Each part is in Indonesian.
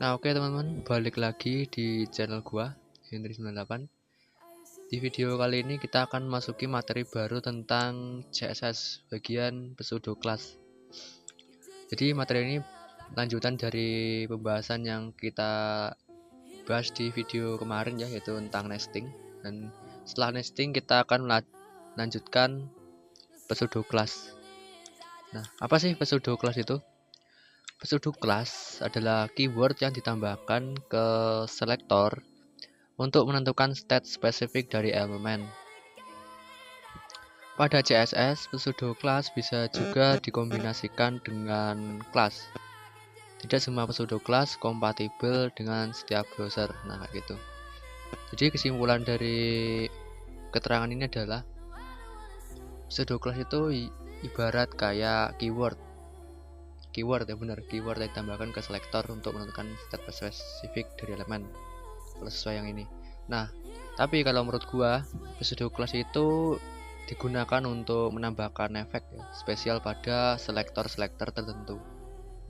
Nah, oke teman-teman, balik lagi di channel gua, Henry98. Di video kali ini kita akan masuki materi baru tentang CSS bagian pseudo class. Jadi materi ini lanjutan dari pembahasan yang kita bahas di video kemarin ya, yaitu tentang nesting. Dan setelah nesting kita akan melanjutkan pseudo class. Nah, apa sih pseudo class itu? Pseudo class adalah keyword yang ditambahkan ke selektor untuk menentukan state spesifik dari elemen. Pada CSS, pseudo class bisa juga dikombinasikan dengan class. Tidak semua pseudo class kompatibel dengan setiap browser. Nah, kayak gitu. Jadi kesimpulan dari keterangan ini adalah pseudo class itu ibarat kayak keyword ya, benar, keyword yang ditambahkan ke selektor untuk menentukan state spesifik dari elemen. Kalau sesuai yang ini. Nah, tapi kalau menurut gua pseudo class itu digunakan untuk menambahkan efek ya, spesial pada selektor-selektor tertentu.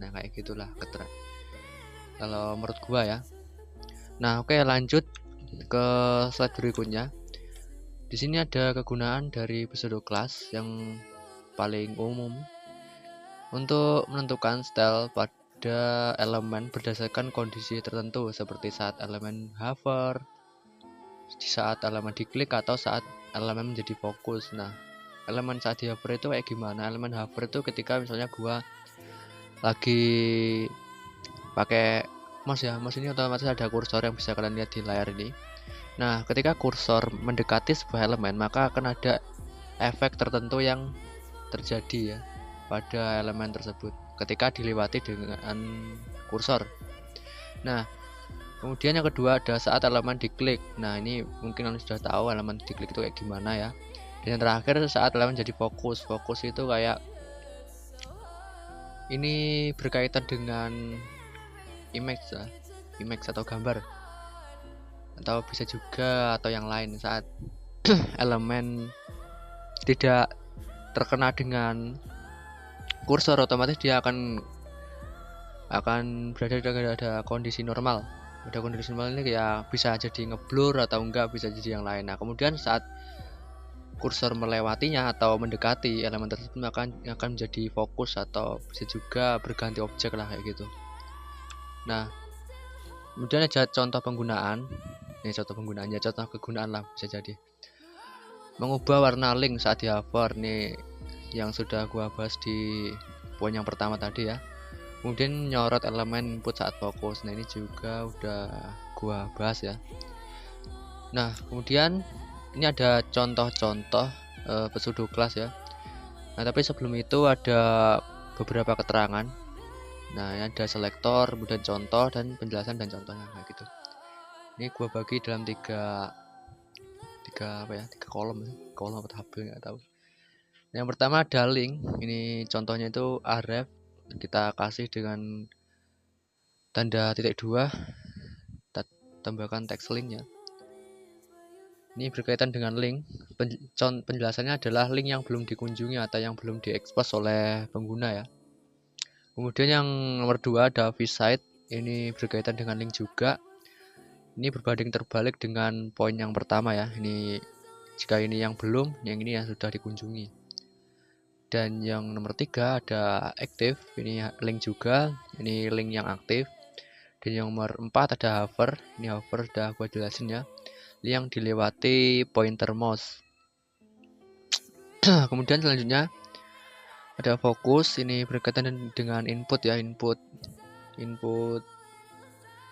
Nah, kayak gitulah keterangan. Kalau menurut gua ya. Nah, oke, lanjut ke slide berikutnya. Di sini ada kegunaan dari pseudo class yang paling umum untuk menentukan style pada elemen berdasarkan kondisi tertentu seperti saat elemen hover, saat elemen diklik, atau saat elemen menjadi fokus. Nah, elemen saat di hover itu kayak gimana? Elemen hover itu ketika misalnya gua lagi pakai mouse ya, mouse ini otomatis ada kursor yang bisa kalian lihat di layar ini. Nah, ketika kursor mendekati sebuah elemen, maka akan ada efek tertentu yang terjadi ya pada elemen tersebut ketika dilewati dengan kursor. Nah, kemudian yang kedua ada saat elemen diklik. Nah, ini mungkin kalian sudah tahu elemen diklik itu kayak gimana ya. Dan yang terakhir saat elemen jadi fokus. Fokus itu kayak ini berkaitan dengan image ya, image atau gambar. Atau bisa juga atau yang lain saat elemen tidak terkena dengan kursor, otomatis dia akan berada pada kondisi normal. Pada kondisi normal ini ya bisa jadi ngeblur atau enggak, bisa jadi yang lain. Nah, kemudian saat kursor melewatinya atau mendekati elemen tersebut akan menjadi fokus atau bisa juga berganti objek lah kayak gitu. Nah, kemudian ada contoh penggunaan. Ini contoh penggunaannya, contoh kegunaan lah bisa jadi. Mengubah warna link saat di hover nih yang sudah gua bahas di poin yang pertama tadi ya. Kemudian nyorot elemen input saat fokus. Nah, ini juga udah gua bahas ya. Nah, kemudian ini ada contoh-contoh pseudo class ya. Nah, tapi sebelum itu ada beberapa keterangan. Nah, ini ada selektor, kemudian contoh, dan penjelasan dan contohnya kayak gitu. Ini gua bagi dalam tiga kolom atau tabel nggak tahu. Yang pertama ada link. Ini contohnya itu aref, kita kasih dengan tanda titik 2, tambahkan teks linknya. Ini berkaitan dengan link. Penjelasannya adalah link yang belum dikunjungi atau yang belum diekspos oleh pengguna ya. Kemudian yang nomor 2 ada visite. Ini berkaitan dengan link juga. Ini berbanding terbalik dengan poin yang pertama ya. Ini jika ini yang belum, yang ini yang sudah dikunjungi. Dan yang nomor 3 ada aktif, ini link juga, ini link yang aktif. Dan yang nomor 4 ada hover, ini hover udah gua jelasin ya, yang dilewati pointer mouse. Kemudian selanjutnya ada fokus, ini berkaitan dengan input ya, input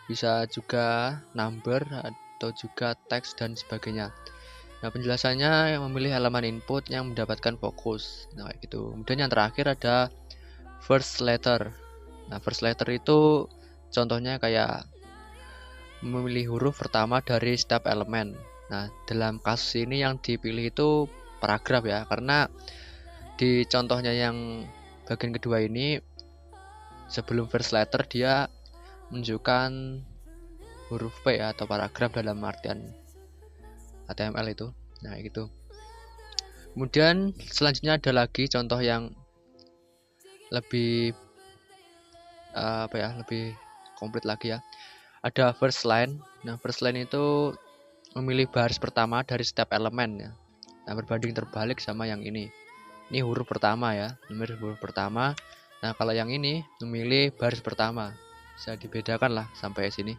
bisa juga number atau juga teks dan sebagainya. Nah, penjelasannya yang memilih halaman input yang mendapatkan fokus. Nah, kayak gitu. Kemudian yang terakhir ada first letter. Nah, first letter itu contohnya kayak memilih huruf pertama dari setiap elemen. Nah, dalam kasus ini yang dipilih itu paragraf ya, karena di contohnya yang bagian kedua ini sebelum first letter dia menunjukkan huruf P ya, atau paragraf dalam artian HTML itu. Nah, gitu. Kemudian selanjutnya ada lagi contoh yang lebih lebih komplit lagi ya. Ada first line. Nah, first line itu memilih baris pertama dari setiap elemen ya. Nah, berbanding terbalik sama yang ini. Ini huruf pertama ya, nomor huruf pertama. Nah, kalau yang ini memilih baris pertama. Bisa dibedakan lah sampai sini.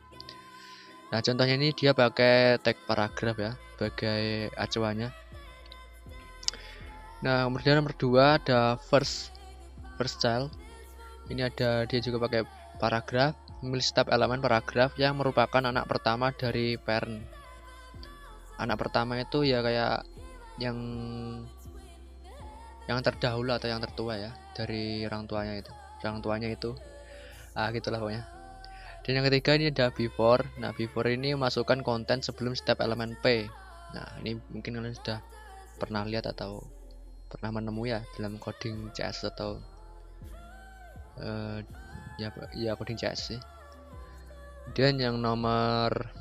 Nah, contohnya ini dia pakai tag paragraf ya sebagai acuannya. Nah, kemudian nomor 2 ada first child. Ini ada dia juga pakai paragraf, memilih setiap elemen paragraf yang merupakan anak pertama dari parent. Anak pertama itu ya kayak yang terdahulu atau yang tertua ya dari orang tuanya itu. Gitulah pokoknya. Dan yang ketiga ini ada before. Nah, before ini masukkan konten sebelum setiap elemen P. Nah, ini mungkin kalian sudah pernah lihat atau pernah menemu ya dalam coding CS atau ya coding CS sih. Dan yang nomor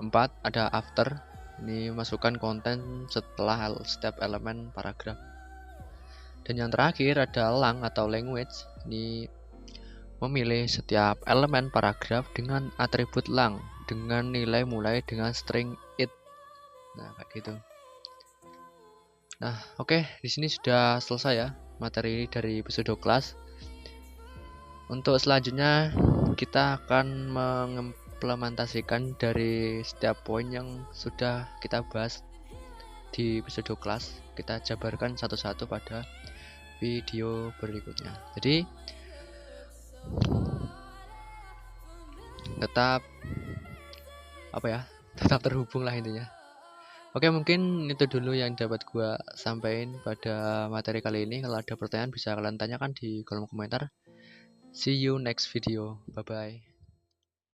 4 ada after. Ini masukkan konten setelah setiap elemen paragraf. Dan yang terakhir ada lang atau language. Ini memilih setiap elemen paragraf dengan atribut lang dengan nilai mulai dengan string it. Nah, kayak gitu. Nah, oke, di sini sudah selesai ya materi dari pseudo class. Untuk selanjutnya kita akan mengimplementasikan dari setiap poin yang sudah kita bahas di pseudo class. Kita jabarkan satu-satu pada video berikutnya. Jadi tetap terhubung lah intinya. Oke, mungkin itu dulu yang dapat gua sampaikan pada materi kali ini. Kalau ada pertanyaan bisa kalian tanyakan di kolom komentar. See you next video. Bye bye.